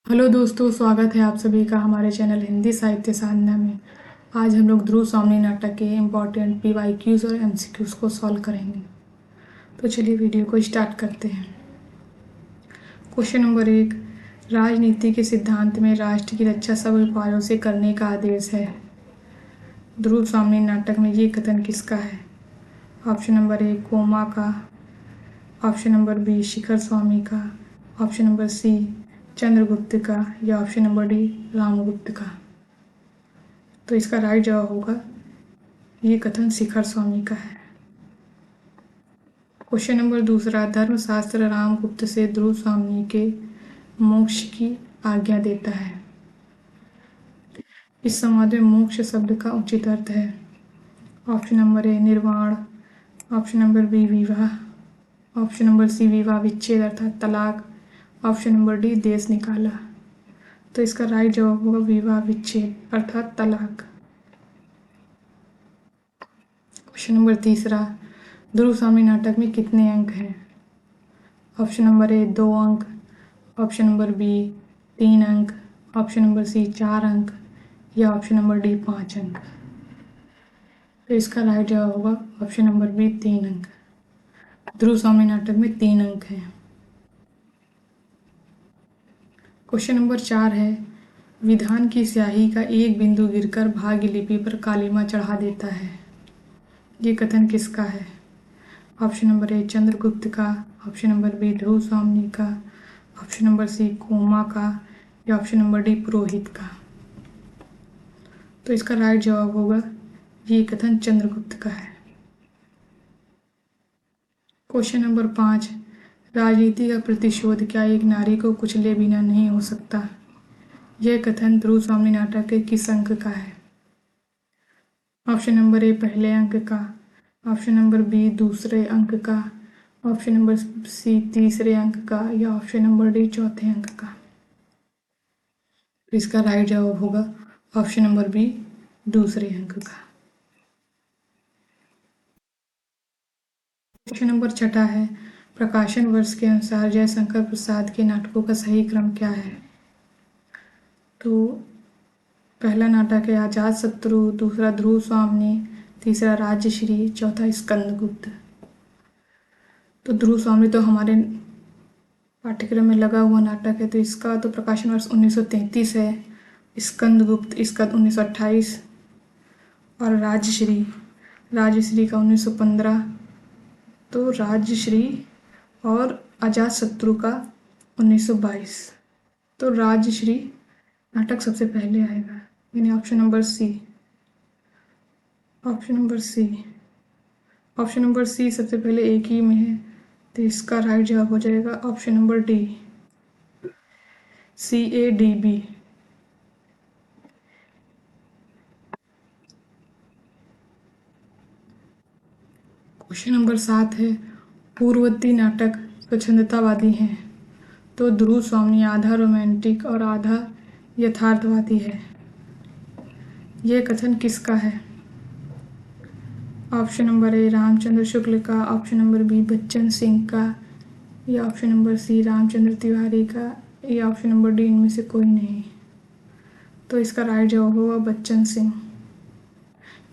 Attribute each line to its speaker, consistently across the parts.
Speaker 1: Hello दोस्तों, स्वागत है आप सभी का हमारे चैनल हिंदी साहित्य साधना में। आज हम लोग ध्रुव स्वामी नाटक के इम्पॉर्टेंट पीवाईक्यूज और एमसीक्यूज को सॉल्व करेंगे। तो चलिए वीडियो को स्टार्ट करते हैं। क्वेश्चन नंबर 1, राजनीति के सिद्धांत में राष्ट्र की रक्षा सब उपायों से करने का आदेश है। ध्रुव स्वामी नाटक में ये कथन किसका है? ऑप्शन नंबर ए कोमा का, ऑप्शन नंबर बी शिखर स्वामी का, ऑप्शन नंबर सी चंद्रगुप्त का, या ऑप्शन नंबर डी रामगुप्त का। तो इसका राइट जवाब होगा ये कथन शिखर स्वामी का है। क्वेश्चन नंबर 2, धर्मशास्त्र रामगुप्त से ध्रुव स्वामी के मोक्ष की आज्ञा देता है। इस संवाद में मोक्ष शब्द का उचित अर्थ है। ऑप्शन नंबर ए निर्वाण, ऑप्शन नंबर बी विवाह, ऑप्शन नंबर सी विवाह विच्छेद अर्थात तलाक, ऑप्शन नंबर डी देश निकाला। तो इसका राइट जवाब होगा विवाह विच्छेद अर्थात तलाक। क्वेश्चन नंबर 3, ध्रुव स्वामी नाटक में कितने अंक हैं? ऑप्शन नंबर ए 2 अंक, ऑप्शन नंबर बी 3 अंक, ऑप्शन नंबर सी 4 अंक, या ऑप्शन नंबर डी 5 अंक। तो इसका राइट जवाब होगा ऑप्शन नंबर बी 3 अंक। ध्रुव स्वामी नाटक में 3 अंक हैं। क्वेश्चन नंबर 4 है, विधान की स्याही का एक बिंदु गिरकर भाग्य लिपि पर कालिमा चढ़ा देता है। ये कथन किसका है? ऑप्शन नंबर ए चंद्रगुप्त का, ऑप्शन नंबर बी ध्रुव स्वामी का, ऑप्शन नंबर सी कोमा का, या ऑप्शन नंबर डी पुरोहित का। तो इसका राइट जवाब होगा ये कथन चंद्रगुप्त का है। क्वेश्चन नंबर 5, राजनीति का प्रतिशोध क्या एक नारी को कुचले बिना नहीं हो सकता। यह कथन ध्रुव स्वामी नाटक के किस अंक का है? ऑप्शन नंबर ए पहले अंक का, ऑप्शन नंबर बी दूसरे अंक का, ऑप्शन नंबर सी तीसरे अंक का, या ऑप्शन नंबर डी चौथे अंक का। इसका राइट जवाब होगा ऑप्शन नंबर बी दूसरे अंक का। क्वेश्चन नंबर 6 है, प्रकाशन वर्ष के अनुसार जयशंकर प्रसाद के नाटकों का सही क्रम क्या है? तो पहला नाटक है आजाद शत्रु, दूसरा ध्रुव स्वामी, तीसरा राजश्री, चौथा स्कंदगुप्त। तो ध्रुव स्वामी तो हमारे पाठ्यक्रम में लगा हुआ नाटक है, तो इसका तो प्रकाशन वर्ष 1933 है। स्कंदगुप्त इसका 1928 और राजश्री का 1915। तो राजश्री और अजातशत्रु का 1922। तो राजश्री नाटक सबसे पहले आएगा, यानी option number C. Option number C सबसे पहले एक ही में है, तो इसका राइट जवाब हो जाएगा option number D CADB। Question number 7 है, पूर्ववर्ती नाटक स्वच्छंदतावादी हैं, तो ध्रुव स्वामी आधा रोमांटिक और आधा यथार्थवादी है। यह कथन किसका है? Option number A Ramchandra Shukla का, option number B Bachchan Singh का, या option number C Ramchandra Tiwari का, या ऑप्शन नंबर डी इनमें से कोई नहीं। तो इसका राइट जवाब होगा बच्चन सिंह।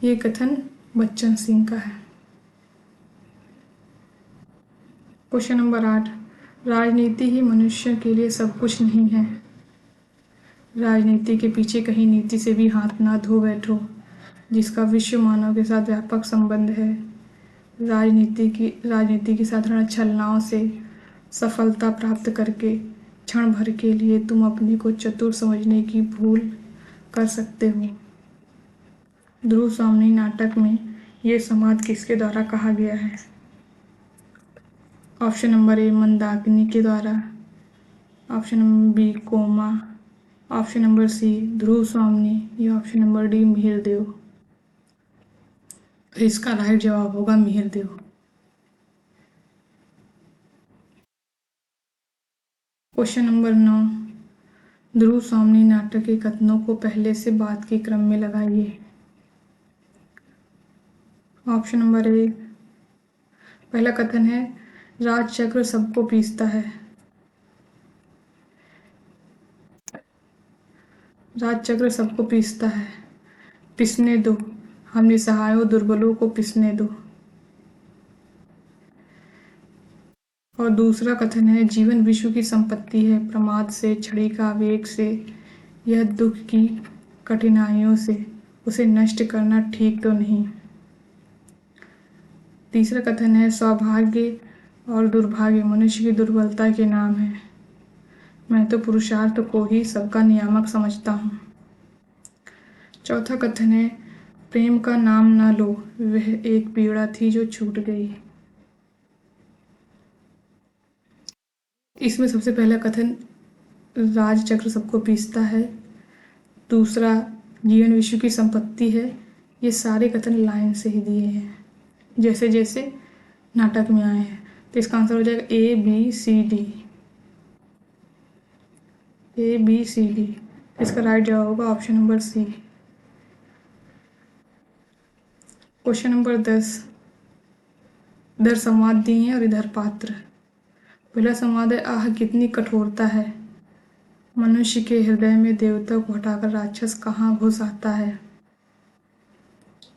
Speaker 1: ये कथन बच्चन सिंह का है। क्वेश्चन नंबर 8, राजनीति ही मनुष्य के लिए सब कुछ नहीं है। राजनीति के पीछे कहीं नीति से भी हाथ ना धो बैठो, जिसका विश्व मानव के साथ व्यापक संबंध है। राजनीति की साधारण छलनाओं से सफलता प्राप्त करके क्षण भर के लिए तुम अपने को चतुर समझने की भूल कर सकते हो। ध्रुव स्वामी नाटक में ये संवाद किसके द्वारा कहा गया है? ऑप्शन नंबर ए मंदाकिनी के द्वारा, ऑप्शन नंबर बी कोमा, option number C Dhruv Swamy, या ऑप्शन नंबर डी मिहिरदेव। तो इसका राइट जवाब होगा मिहिरदेव। क्वेश्चन नंबर 9, ध्रुव स्वामी नाटक के कथनों को पहले से बाद के क्रम में लगाइए। ऑप्शन नंबर ए पहला कथन है राजचक्र सबको पीसता है। राजचक्र सबको पीसता है, पिसने दो, हम निसहायों दुर्बलों को पिसने दो। और दूसरा कथन है, जीवन विश्व की संपत्ति है, प्रमाद से, छड़ी का वेग से, यह दुख की कठिनाइयों से, उसे नष्ट करना ठीक तो नहीं। तीसरा कथन है, सौभाग्य और दुर्भाग्य मनुष्य की दुर्बलता के नाम है, मैं तो पुरुषार्थ को ही सबका नियामक समझता हूँ। चौथा कथन है, प्रेम का नाम ना लो, वह एक पीड़ा थी जो छूट गई। इसमें सबसे पहला कथन, राजचक्र सबको पीसता है, दूसरा जीवन विश्व की संपत्ति है, ये सारे कथन लाइन से ही दिए हैं जैसे जैसे नाटक में आए हैं। तो इसका आंसर हो जाएगा A B C D. A B C D. इसका राइट जवाब होगा option number C. Question number 10, इधर संवाद दिए हैं और इधर पात्र। पहला संवाद है, आह कितनी कठोरता है, मनुष्य के हृदय में देवता को हटाकर राक्षस कहाँ घुस आता है।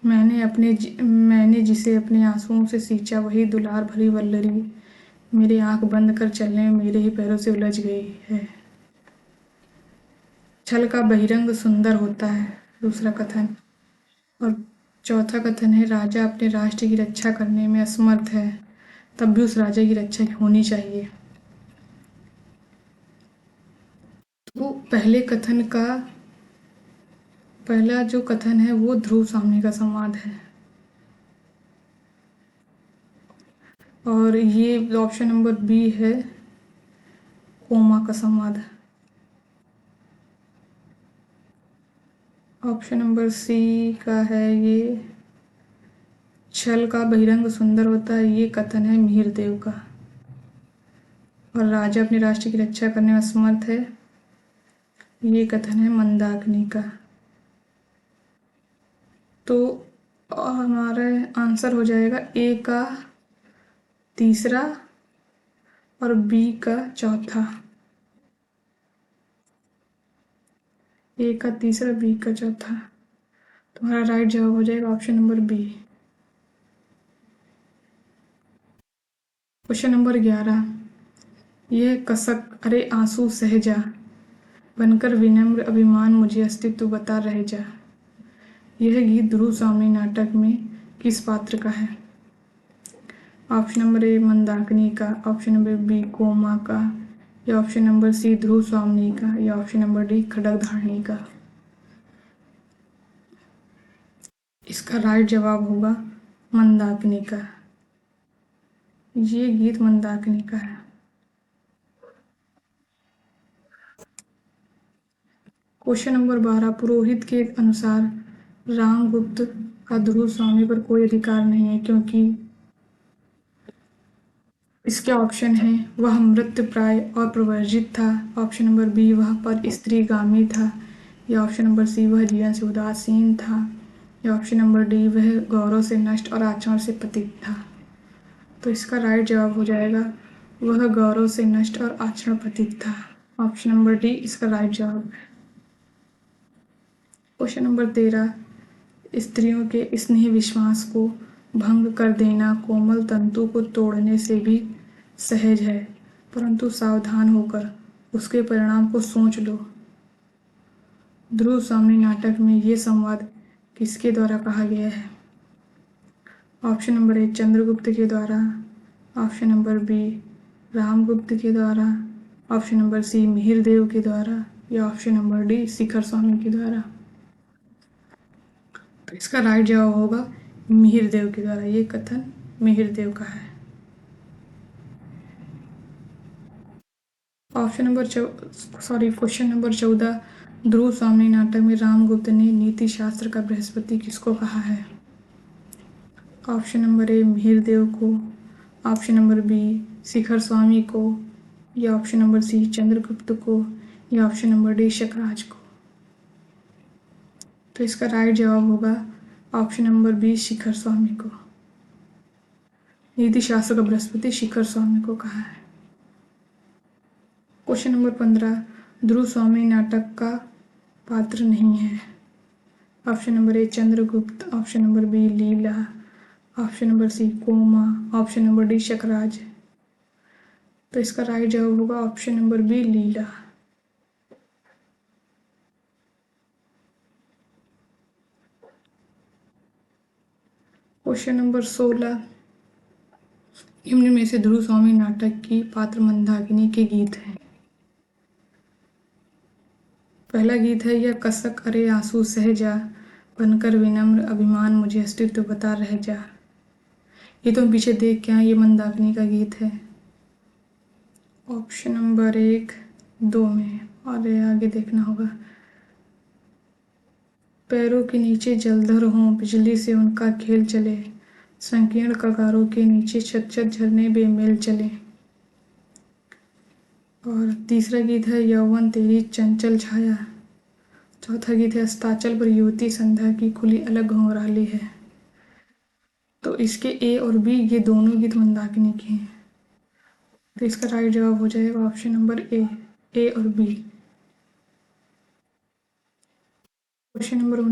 Speaker 1: मैंने जिसे अपने आंसुओं से सींचा, वही दुलार भरी वल्लरी मेरे आंख बंद कर चलने में मेरे ही पैरों से उलझ गई है। छल का बहिरंग सुंदर होता है, दूसरा कथन। और चौथा कथन है, राजा अपने राष्ट्र की रक्षा करने में असमर्थ है, तब भी उस राजा की रक्षा होनी चाहिए। तो पहला जो कथन है वो ध्रुव स्वामी का संवाद है, और ये ऑप्शन नंबर बी है कोमा का संवाद। ऑप्शन नंबर सी का है ये छल का बहिरंग सुंदर होता है, ये कथन है मिहिर देव का। और राजा अपने राष्ट्र की रक्षा करने में असमर्थ है, ये कथन है मंदाकिनी का। तो हमारा आंसर हो जाएगा ए का तीसरा और बी का चौथा। ए का तीसरा, बी का चौथा। तुम्हारा राइट जवाब हो जाएगा option number B. Question number 11, यह कसक अरे आंसू सह जा, बनकर विनम्र अभिमान मुझे अस्तित्व बता रह जा। यह गीत ध्रुव स्वामी नाटक में किस पात्र का है। ऑप्शन नंबर ए मंदाकिनी का, ऑप्शन नंबर बी कोमा का, या ऑप्शन नंबर सी ध्रुव स्वामी का, या ऑप्शन नंबर डी खड्गधारणी का। इसका राइट जवाब होगा मंदाकिनी का। ये गीत मंदाकिनी का है। क्वेश्चन नंबर 12, पुरोहित के अनुसार रामगुप्त का ध्रुव स्वामी पर कोई अधिकार नहीं है क्योंकि इसके ऑप्शन हैं, वह मृतप्राय और प्रवर्जित था, ऑप्शन नंबर बी वह पर स्त्रीगामी था, या ऑप्शन नंबर सी वह जीवन से उदासीन था, या ऑप्शन नंबर डी वह गौरव से नष्ट और आचरण से पतित था। तो इसका राइट जवाब हो जाएगा वह गौरव से नष्ट और आचरण पतित था। ऑप्शन नंबर डी इसका राइट जवाब है। क्वेश्चन नंबर 13, स्त्रियों के स्नेह विश्वास को भंग कर देना कोमल तंतु को तोड़ने से भी सहज है, परंतु सावधान होकर उसके परिणाम को सोच लो। ध्रुव स्वामी नाटक में ये संवाद किसके द्वारा कहा गया है। ऑप्शन नंबर ए चंद्रगुप्त के द्वारा, ऑप्शन नंबर बी रामगुप्त के द्वारा, ऑप्शन नंबर सी मिहिर देव के द्वारा, या ऑप्शन नंबर डी शिखर स्वामी के द्वारा। तो इसका राइट जवाब होगा मिहिर देव के द्वारा। ये कथन मिहिर देव का है। क्वेश्चन नंबर 14, ध्रुव स्वामी नाटक में रामगुप्त ने नीति शास्त्र का बृहस्पति किसको कहा है। ऑप्शन नंबर ए मिहिर देव को, ऑप्शन नंबर बी शिखर स्वामी को, या ऑप्शन नंबर सी चंद्रगुप्त को, या ऑप्शन नंबर डी शकराज को। तो इसका राइट जवाब होगा ऑप्शन नंबर बी शिखर स्वामी को। नीति शास्त्र का बृहस्पति शिखर स्वामी को कहा है। क्वेश्चन नंबर 15, ध्रुव स्वामी नाटक का पात्र नहीं है। Option number A Chandragupta, option number B Leela, option number C Koma, option number D Shakraj. तो इसका राइट जवाब होगा option number B Leela. Question number 16, निम्न में से ध्रुव स्वामी नाटक की पात्र मंदाकिनी के गीत हैं। पहला गीत है यह कसक अरे आंसू सह जा, बनकर विनम्र अभिमान मुझे अस्तित्व बता रह जा। ये तो हम पीछे देख के आए, ये मंदाकिनी का गीत है। ऑप्शन नंबर 1, 2 में, और ये आगे देखना होगा। पैरों के नीचे जलधर हों, बिजली से उनका खेल चले, संकीर्ण कगारों के नीचे छत छत झरने बेमेल चले। और तीसरा गीत है यौवन तेरी चंचल छाया। चौथा गीत है अस्ताचल पर युवती संध्या की खुली अलग घोंघराली है। तो इसके ए और बी, ये दोनों गीत मंदाकिनी के हैं। तो इसका राइट जवाब हो जाएगा ऑप्शन नंबर ए और बी। क्वेश्चन नंबर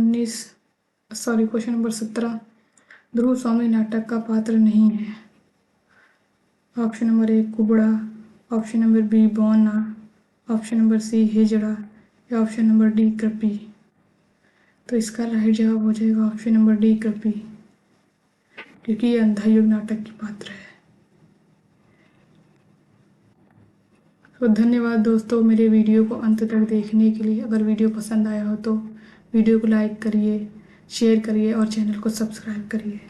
Speaker 1: 17, ध्रुव स्वामी नाटक का पात्र नहीं है। ऑप्शन नंबर ए कुबड़ा, ऑप्शन नंबर बी बौना, ऑप्शन नंबर सी हिजड़ा या ऑप्शन नंबर डी कृपी। तो इसका राइट जवाब हो जाएगा ऑप्शन नंबर डी कृपी, क्योंकि ये अंधा युग नाटक की पात्र है। तो धन्यवाद दोस्तों मेरे वीडियो को अंत तक देखने के लिए। अगर वीडियो पसंद आया हो तो वीडियो को लाइक करिए, शेयर करिए और चैनल को सब्सक्राइब करिए।